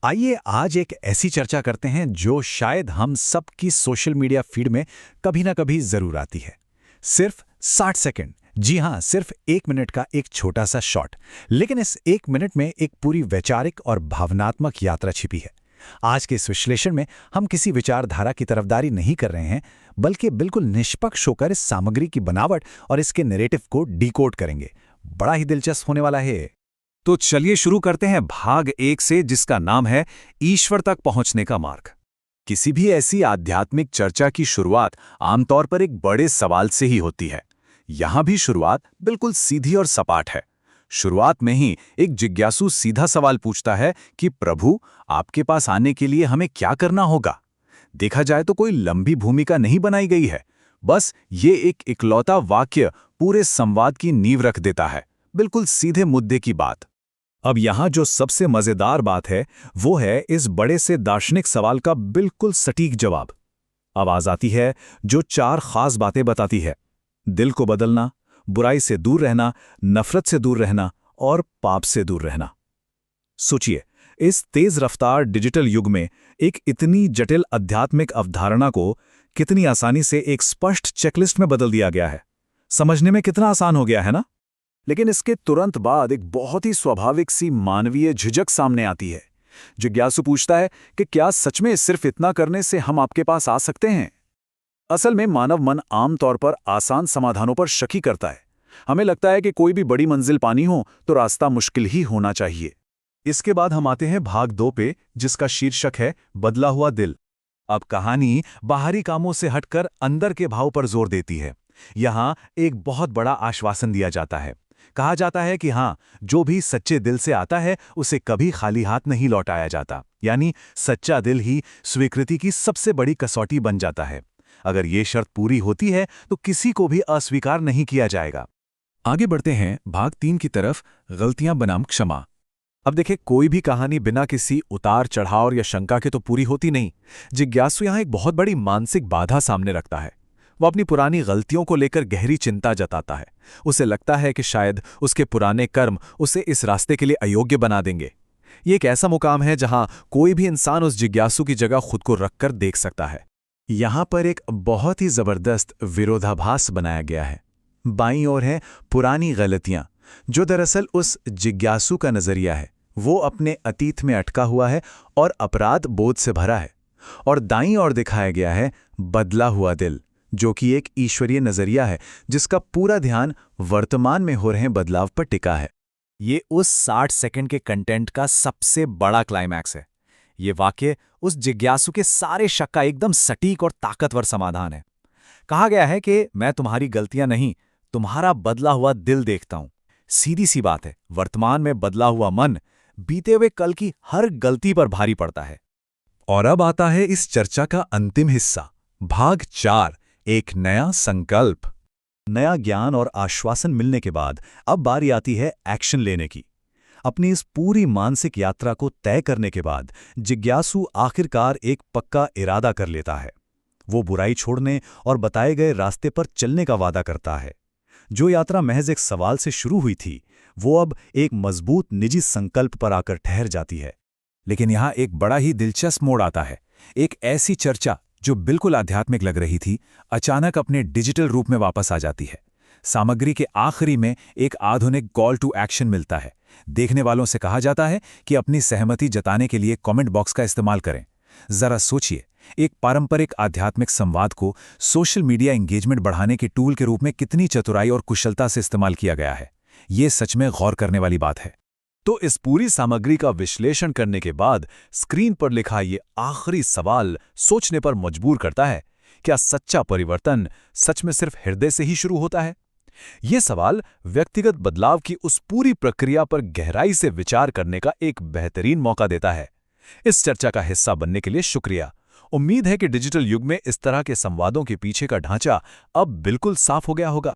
आइए आज एक ऐसी चर्चा करते हैं जो शायद हम सब की सोशल मीडिया फीड में कभी ना कभी जरूर आती है। सिर्फ 60 सेकंड, जी हाँ, सिर्फ 1 मिनट का एक छोटा सा शॉट। लेकिन इस 1 मिनट में एक पूरी वैचारिक और भावनात्मक यात्रा छिपी है। आज के इस विश्लेषण में हम किसी विचारधारा की तरफदारी नहीं कर रहे हैं, बल्कि बिल्कुल निष्पक्ष होकर इस सामग्री की बनावट और इसके नैरेटिव को डिकोड करेंगे। बड़ा ही दिलचस्प होने वाला है। तो चलिए शुरू करते हैं भाग 1 से, जिसका नाम है ईश्वर तक पहुंचने का मार्ग। किसी भी ऐसी आध्यात्मिक चर्चा की शुरुआत आमतौर पर एक बड़े सवाल से ही होती है। यहां भी शुरुआत बिल्कुल सीधी और सपाट है। शुरुआत में ही एक जिज्ञासु सीधा सवाल पूछता है कि प्रभु, आपके पास आने के लिए हमें क्या करना होगा? देखा जाए तो कोई लंबी भूमिका नहीं बनाई गई है, बस ये एक इकलौता वाक्य पूरे संवाद की नींव रख देता है, बिल्कुल सीधे मुद्दे की बात। अब यहाँ जो सबसे मजेदार बात है वो है इस बड़े से दार्शनिक सवाल का बिल्कुल सटीक जवाब। आवाज आती है जो 4 खास बातें बताती है: दिल को बदलना, बुराई से दूर रहना, नफरत से दूर रहना और पाप से दूर रहना। सोचिए, इस तेज रफ्तार डिजिटल युग में एक इतनी जटिल आध्यात्मिक अवधारणा को कितनी आसानी से एक स्पष्ट चेकलिस्ट में बदल दिया गया है। समझने में कितना आसान हो गया है ना? लेकिन इसके तुरंत बाद एक बहुत ही स्वाभाविक सी मानवीय झिझक सामने आती है। जिज्ञासु पूछता है कि क्या सच में सिर्फ इतना करने से हम आपके पास आ सकते हैं? असल में मानव मन आमतौर पर आसान समाधानों पर शक ही करता है। हमें लगता है कि कोई भी बड़ी मंजिल पानी हो तो रास्ता मुश्किल ही होना चाहिए। इसके बाद हम आते हैं भाग 2 पे, जिसका शीर्षक है बदला हुआ दिल। अब कहानी बाहरी कामों से हटकर अंदर के भाव पर जोर देती है। यहाँ एक बहुत बड़ा आश्वासन दिया जाता है। कहा जाता है कि हाँ, जो भी सच्चे दिल से आता है उसे कभी खाली हाथ नहीं लौटाया जाता। यानी सच्चा दिल ही स्वीकृति की सबसे बड़ी कसौटी बन जाता है। अगर ये शर्त पूरी होती है तो किसी को भी अस्वीकार नहीं किया जाएगा। आगे बढ़ते हैं भाग 3 की तरफ, गलतियां बनाम क्षमा। अब देखिए, कोई भी कहानी बिना किसी उतार चढ़ाव या शंका के तो पूरी होती नहीं। जिज्ञासु यहाँ एक बहुत बड़ी मानसिक बाधा सामने रखता है। वो अपनी पुरानी गलतियों को लेकर गहरी चिंता जताता है। उसे लगता है कि शायद उसके पुराने कर्म उसे इस रास्ते के लिए अयोग्य बना देंगे। ये एक ऐसा मुकाम है जहां कोई भी इंसान उस जिज्ञासु की जगह खुद को रखकर देख सकता है। यहां पर एक बहुत ही जबरदस्त विरोधाभास बनाया गया है। बाईं ओर है पुरानी गलतियां, जो दरअसल उस जिज्ञासु का नजरिया है। वो अपने अतीत में अटका हुआ है और अपराध बोध से भरा है। और दाईं ओर दिखाया गया है बदला हुआ दिल, जो कि एक ईश्वरीय नजरिया है जिसका पूरा ध्यान वर्तमान में हो रहे बदलाव पर टिका है। ये उस 60 सेकंड के कंटेंट का सबसे बड़ा क्लाइमैक्स है। ये वाक्य उस जिज्ञासु के सारे शक का एकदम सटीक और ताकतवर समाधान है। कहा गया है कि मैं तुम्हारी गलतियां नहीं, तुम्हारा बदला हुआ दिल देखता हूं। सीधी सी बात है, वर्तमान में बदला हुआ मन बीते हुए कल की हर गलती पर भारी पड़ता है। और अब आता है इस चर्चा का अंतिम हिस्सा, भाग 4, एक नया संकल्प। नया ज्ञान और आश्वासन मिलने के बाद अब बारी आती है एक्शन लेने की। अपनी इस पूरी मानसिक यात्रा को तय करने के बाद जिज्ञासु आखिरकार एक पक्का इरादा कर लेता है। वो बुराई छोड़ने और बताए गए रास्ते पर चलने का वादा करता है। जो यात्रा महज एक सवाल से शुरू हुई थी, वो अब एक मजबूत निजी संकल्प पर आकर ठहर जाती है। लेकिन यहाँ एक बड़ा ही दिलचस्प मोड़ आता है। एक ऐसी चर्चा जो बिल्कुल आध्यात्मिक लग रही थी, अचानक अपने डिजिटल रूप में वापस आ जाती है। सामग्री के आखिरी में एक आधुनिक कॉल टू एक्शन मिलता है। देखने वालों से कहा जाता है कि अपनी सहमति जताने के लिए कमेंट बॉक्स का इस्तेमाल करें। जरा सोचिए, एक पारंपरिक आध्यात्मिक संवाद को सोशल मीडिया एंगेजमेंट बढ़ाने के टूल के रूप में कितनी चतुराई और कुशलता से इस्तेमाल किया गया है। ये सच में गौर करने वाली बात है। तो इस पूरी सामग्री का विश्लेषण करने के बाद स्क्रीन पर लिखा ये आखिरी सवाल सोचने पर मजबूर करता है: क्या सच्चा परिवर्तन सच में सिर्फ हृदय से ही शुरू होता है? ये सवाल व्यक्तिगत बदलाव की उस पूरी प्रक्रिया पर गहराई से विचार करने का एक बेहतरीन मौका देता है। इस चर्चा का हिस्सा बनने के लिए शुक्रिया। उम्मीद है कि डिजिटल युग में इस तरह के संवादों के पीछे का ढांचा अब बिल्कुल साफ हो गया होगा।